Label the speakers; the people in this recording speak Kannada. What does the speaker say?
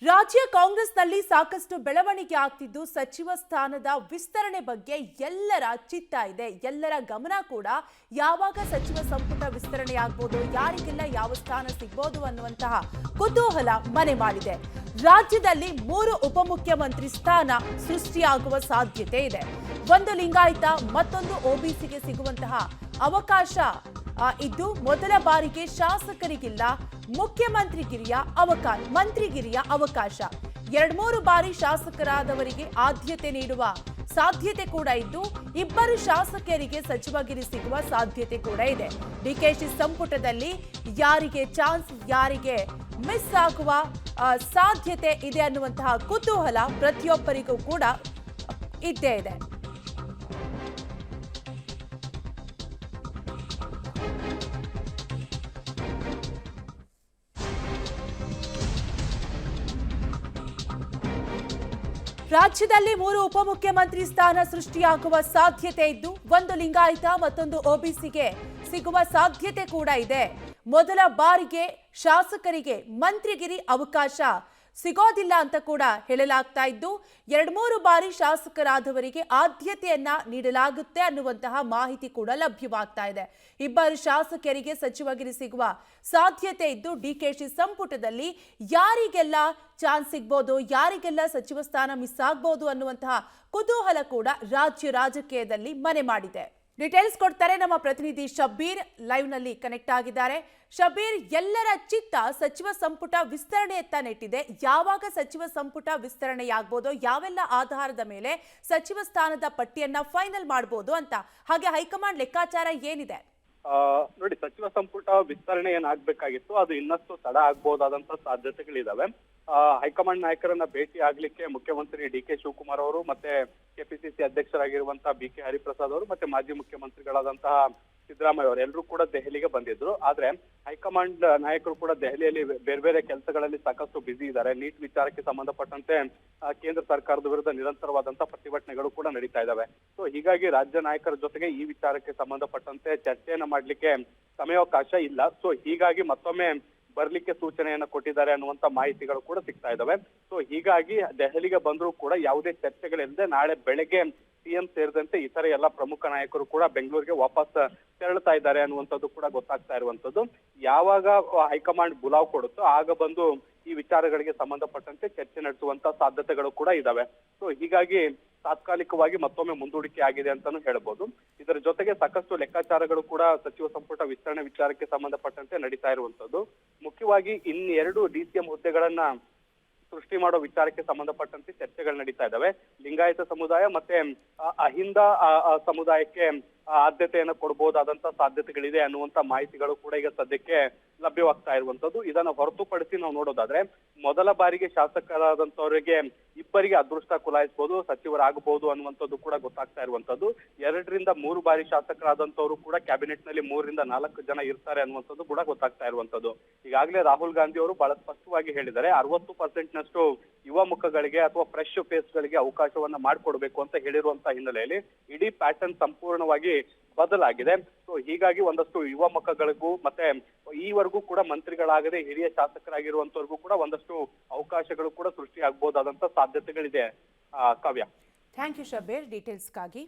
Speaker 1: ರಾಜ್ಯ ಕಾಂಗ್ರೆಸ್ನಲ್ಲಿ ಸಾಕಷ್ಟು ಬೆಳವಣಿಗೆ ಆಗ್ತಿದ್ದು ಸಚಿವ ಸ್ಥಾನದ ವಿಸ್ತರಣೆ ಬಗ್ಗೆ ಎಲ್ಲರ ಚಿತ್ತ ಇದೆ. ಎಲ್ಲರ ಗಮನ ಕೂಡ ಯಾವಾಗ ಸಚಿವ ಸಂಪುಟ ವಿಸ್ತರಣೆ ಆಗಬಹುದು, ಯಾರಿಗೆಲ್ಲ ಯಾವ ಸ್ಥಾನ ಸಿಗಬಹುದು ಅನ್ನುವಂತಹ ಕುತೂಹಲ ಮನೆ ಮಾಡಿದೆ. ರಾಜ್ಯದಲ್ಲಿ 3 ಉಪಮುಖ್ಯಮಂತ್ರಿ ಸ್ಥಾನ ಸೃಷ್ಟಿಯಾಗುವ ಸಾಧ್ಯತೆ ಇದೆ. ಒಂದು ಲಿಂಗಾಯತ, ಮತ್ತೊಂದು ಒಬಿಸಿಗೆ ಸಿಗುವಂತಹ ಅವಕಾಶ ಇದ್ದು ಮೊದಲ ಬಾರಿಗೆ ಶಾಸಕರಿಗಿಲ್ಲ ಮಂತ್ರಿಗಿರಿಯ ಅವಕಾಶ. 2-3 ಬಾರಿ ಶಾಸಕರಾದವರಿಗೆ ಆದ್ಯತೆ ನೀಡುವ ಸಾಧ್ಯತೆ ಕೂಡ ಇದ್ದು ಇಬ್ಬರು ಶಾಸಕರಿಗೆ ಸಚಿವಗಿರಿ ಸಿಗುವ ಸಾಧ್ಯತೆ ಕೂಡ ಇದೆ. ಡಿಕೆಶಿ ಸಂಪುಟದಲ್ಲಿ ಯಾರಿಗೆ ಚಾನ್ಸ್, ಯಾರಿಗೆ ಮಿಸ್ ಆಗುವ ಸಾಧ್ಯತೆ ಇದೆ ಅನ್ನುವಂತಹ ಕುತೂಹಲ ಪ್ರತಿಯೊಬ್ಬರಿಗೂ ಕೂಡ ಇದ್ದೇ ಇದೆ. ರಾಜ್ಯದಲ್ಲಿ 3 ಉಪಮುಖ್ಯಮಂತ್ರಿ ಸ್ಥಾನ ಸೃಷ್ಟಿಯಾಗುವ ಸಾಧ್ಯತೆ ಇದ್ದು ಒಂದು ಲಿಂಗಾಯತ, ಮತ್ತೊಂದು ಒಬಿಸಿಗೆ ಸಿಗುವ ಸಾಧ್ಯತೆ ಕೂಡ ಇದೆ. ಮೊದಲ ಬಾರಿಗೆ ಶಾಸಕರಿಗೆ ಮಂತ್ರಿಗಿರಿ ಅವಕಾಶ ಸಿಗೋದಿಲ್ಲ ಅಂತ ಕೂಡ ಹೇಳಲಾಗ್ತಾ ಇದ್ದು 2-3 ಬಾರಿ ಶಾಸಕರಾದವರಿಗೆ ಆದ್ಯತೆಯನ್ನ ನೀಡಲಾಗುತ್ತೆ ಅನ್ನುವಂತಹ ಮಾಹಿತಿ ಕೂಡ ಲಭ್ಯವಾಗ್ತಾ ಇದೆ. ಇಬ್ಬರು ಶಾಸಕರಿಗೆ ಸಚಿವಗಿರಿ ಸಿಗುವ ಸಾಧ್ಯತೆ ಇದ್ದು ಡಿಕೆಶಿ ಸಂಪುಟದಲ್ಲಿ ಯಾರಿಗೆಲ್ಲ ಚಾನ್ಸ್ ಸಿಗಬಹುದು, ಯಾರಿಗೆಲ್ಲ ಸಚಿವ ಸ್ಥಾನ ಮಿಸ್ ಆಗಬಹುದು ಅನ್ನುವಂತಹ ಕುತೂಹಲ ಕೂಡ ರಾಜ್ಯ ರಾಜಕೀಯದಲ್ಲಿ ಮನೆ ಮಾಡಿದೆ. ಡೀಟೇಲ್ಸ್ ಕೊಡ್ತಾರೆ ನಮ್ಮ ಪ್ರತಿನಿಧಿ ಶಬ್ಬೀರ್, ಲೈವ್ ನಲ್ಲಿ ಕನೆಕ್ಟ್ ಆಗಿದ್ದಾರೆ. ಶಬ್ಬೀರ್, ಎಲ್ಲರ ಚಿತ್ತ ಸಚಿವ ಸಂಪುಟ ವಿಸ್ತರಣೆಯತ್ತ ನೆಟ್ಟಿದೆ. ಯಾವಾಗ ಸಚಿವ ಸಂಪುಟ ವಿಸ್ತರಣೆಯಾಗಬಹುದು, ಯಾವೆಲ್ಲ ಆಧಾರದ ಮೇಲೆ ಸಚಿವ ಸ್ಥಾನದ ಪಟ್ಟಿಯನ್ನ ಫೈನಲ್ ಮಾಡಬಹುದು ಅಂತ, ಹಾಗೆ ಹೈಕಮಾಂಡ್ ಲೆಕ್ಕಾಚಾರ ಏನಿದೆ?
Speaker 2: ನೋಡಿ, ಸಚಿವ ಸಂಪುಟ ವಿಸ್ತರಣೆ ಏನಾಗಬೇಕಾಗಿತ್ತು ಅದು ಇನ್ನಷ್ಟು ತಡ ಆಗಬಹುದಾದಂತ ಸಾಧ್ಯತೆಗಳಿದಾವೆ. ಹೈಕಮಾಂಡ್ ನಾಯಕರನ್ನ ಭೇಟಿ ಆಗ್ಲಿಕ್ಕೆ ಮುಖ್ಯಮಂತ್ರಿ ಡಿ ಕೆ ಶಿವಕುಮಾರ್ ಅವರು ಮತ್ತೆ ಕೆಪಿಸಿಸಿ ಅಧ್ಯಕ್ಷರಾಗಿರುವಂತಹ ಬಿ ಕೆ ಹರಿಪ್ರಸಾದ್ ಅವರು ಮತ್ತೆ ಮಾಜಿ ಮುಖ್ಯಮಂತ್ರಿಗಳಾದಂತಹ ಸಿದ್ದರಾಮಯ್ಯ ಅವರು ಎಲ್ಲರೂ ಕೂಡ ದೆಹಲಿಗೆ ಬಂದಿದ್ರು. ಆದ್ರೆ ಹೈಕಮಾಂಡ್ ನಾಯಕರು ಕೂಡ ದೆಹಲಿಯಲ್ಲಿ ಬೇರೆ ಬೇರೆ ಕೆಲಸಗಳಲ್ಲಿ ಸಾಕಷ್ಟು ಬ್ಯುಸಿ ಇದ್ದಾರೆ. ನೀಟ್ ವಿಚಾರಕ್ಕೆ ಸಂಬಂಧಪಟ್ಟಂತೆ ಕೇಂದ್ರ ಸರ್ಕಾರದ ವಿರುದ್ಧ ನಿರಂತರವಾದಂತಹ ಪ್ರತಿಭಟನೆಗಳು ಕೂಡ ನಡೀತಾ ಇದಾವೆ. ಸೊ ಹೀಗಾಗಿ ರಾಜ್ಯ ನಾಯಕರ ಜೊತೆಗೆ ಈ ವಿಚಾರಕ್ಕೆ ಸಂಬಂಧಪಟ್ಟಂತೆ ಚರ್ಚೆಯನ್ನ ಮಾಡ್ಲಿಕ್ಕೆ ಸಮಯಾವಕಾಶ ಇಲ್ಲ. ಸೊ ಹೀಗಾಗಿ ಮತ್ತೊಮ್ಮೆ ಬರ್ಲಿಕ್ಕೆ ಸೂಚನೆಯನ್ನ ಕೊಟ್ಟಿದ್ದಾರೆ ಅನ್ನುವಂತ ಮಾಹಿತಿಗಳು ಕೂಡ ಸಿಗ್ತಾ ಇದಾವೆ. ಸೊ ಹೀಗಾಗಿ ದೆಹಲಿಗೆ ಬಂದರೂ ಕೂಡ ಯಾವುದೇ ಚರ್ಚೆಗಳಿಲ್ಲದೆ ನಾಳೆ ಬೆಳಗ್ಗೆ ಸಿಎಂ ಸೇರಿದಂತೆ ಇತರೆ ಎಲ್ಲ ಪ್ರಮುಖ ನಾಯಕರು ಕೂಡ ಬೆಂಗಳೂರಿಗೆ ವಾಪಸ್ ತೆರಳುತ್ತಾ ಇದ್ದಾರೆ ಅನ್ನುವಂಥದ್ದು ಕೂಡ ಗೊತ್ತಾಗ್ತಾ ಇರುವಂತದ್ದು. ಯಾವಾಗ ಹೈಕಮಾಂಡ್ ಬುಲಾವ್ ಕೊಡುತ್ತೋ ಆಗ ಬಂದು ಈ ವಿಚಾರಗಳಿಗೆ ಸಂಬಂಧಪಟ್ಟಂತೆ ಚರ್ಚೆ ನಡೆಸುವಂತ ಸಾಧ್ಯತೆಗಳು ಕೂಡ ಇದಾವೆ. ಸೊ ಹೀಗಾಗಿ ತಾತ್ಕಾಲಿಕವಾಗಿ ಮತ್ತೊಮ್ಮೆ ಮುಂದೂಡಿಕೆ ಆಗಿದೆ ಅಂತಾನು ಹೇಳ್ಬೋದು. ಇದರ ಜೊತೆಗೆ ಸಾಕಷ್ಟು ಲೆಕ್ಕಾಚಾರಗಳು ಕೂಡ ಸಚಿವ ಸಂಪುಟ ವಿಸ್ತರಣೆ ವಿಚಾರಕ್ಕೆ ಸಂಬಂಧಪಟ್ಟಂತೆ ನಡೀತಾ ಇರುವಂತದ್ದು. ಮುಖ್ಯವಾಗಿ 2 DCM ಹುದ್ದೆಗಳನ್ನ ಸೃಷ್ಟಿ ಮಾಡೋ ವಿಚಾರಕ್ಕೆ ಸಂಬಂಧಪಟ್ಟಂತೆ ಚರ್ಚೆಗಳು ನಡೀತಾ ಇದಾವೆ. ಲಿಂಗಾಯತ ಸಮುದಾಯ ಮತ್ತೆ ಅಹಿಂದ ಸಮುದಾಯಕ್ಕೆ ಆದ್ಯತೆಯನ್ನು ಕೊಡಬಹುದಾದಂತ ಸಾಧ್ಯತೆಗಳಿದೆ ಅನ್ನುವಂತ ಮಾಹಿತಿಗಳು ಕೂಡ ಈಗ ಸದ್ಯಕ್ಕೆ ಲಭ್ಯವಾಗ್ತಾ ಇರುವಂತದ್ದು. ಇದನ್ನ ಹೊರತುಪಡಿಸಿ ನಾವು ನೋಡೋದಾದ್ರೆ ಮೊದಲ ಬಾರಿಗೆ ಶಾಸಕರಾದಂತವರಿಗೆ ಇಬ್ಬರಿಗೆ ಅದೃಷ್ಟ ಕುಲಾಯಿಸಬಹುದು, ಸಚಿವರಾಗಬಹುದು ಅನ್ನುವಂಥದ್ದು ಕೂಡ ಗೊತ್ತಾಗ್ತಾ ಇರುವಂತದ್ದು. 2-3 ಬಾರಿ ಶಾಸಕರಾದಂತವರು ಕೂಡ ಕ್ಯಾಬಿನೆಟ್ ನಲ್ಲಿ 3-4 ಜನ ಇರ್ತಾರೆ ಅನ್ನುವಂಥದ್ದು ಕೂಡ ಗೊತ್ತಾಗ್ತಾ ಇರುವಂತದ್ದು. ಈಗಾಗಲೇ ರಾಹುಲ್ ಗಾಂಧಿ ಅವರು ಬಹಳ ಸ್ಪಷ್ಟವಾಗಿ ಹೇಳಿದ್ದಾರೆ 60% ನಷ್ಟು ಯುವ ಮುಖಗಳಿಗೆ ಅಥವಾ ಫ್ರೆಶ್ ಫೇಸ್ ಗಳಿಗೆ ಅವಕಾಶವನ್ನ ಮಾಡಿಕೊಡ್ಬೇಕು ಅಂತ ಹೇಳಿರುವಂತ ಹಿನ್ನೆಲೆಯಲ್ಲಿ ಇಡೀ ಪ್ಯಾಟರ್ನ್ ಸಂಪೂರ್ಣವಾಗಿ ಬದಲಾಗಿದೆ. ಸೊ ಹೀಗಾಗಿ ಒಂದಷ್ಟು ಯುವ ಮುಖಗಳಿಗೂ ಮತ್ತೆ ಈವರೆಗೂ ಕೂಡ ಮಂತ್ರಿಗಳಾಗದೆ ಹಿರಿಯ ಶಾಸಕರಾಗಿರುವಂತವ್ರಿಗೂ ಕೂಡ ಒಂದಷ್ಟು ಅವಕಾಶಗಳು ಕೂಡ ಸೃಷ್ಟಿ ಆಗಬಹುದಾದಂತ ಸಾಧ್ಯತೆಗಳಿದೆ. ಕಾವ್ಯ,
Speaker 1: ಥ್ಯಾಂಕ್ ಯು ಶಬ್ಬೀರ್ ಡೀಟೇಲ್ಸ್ಗಾಗಿ.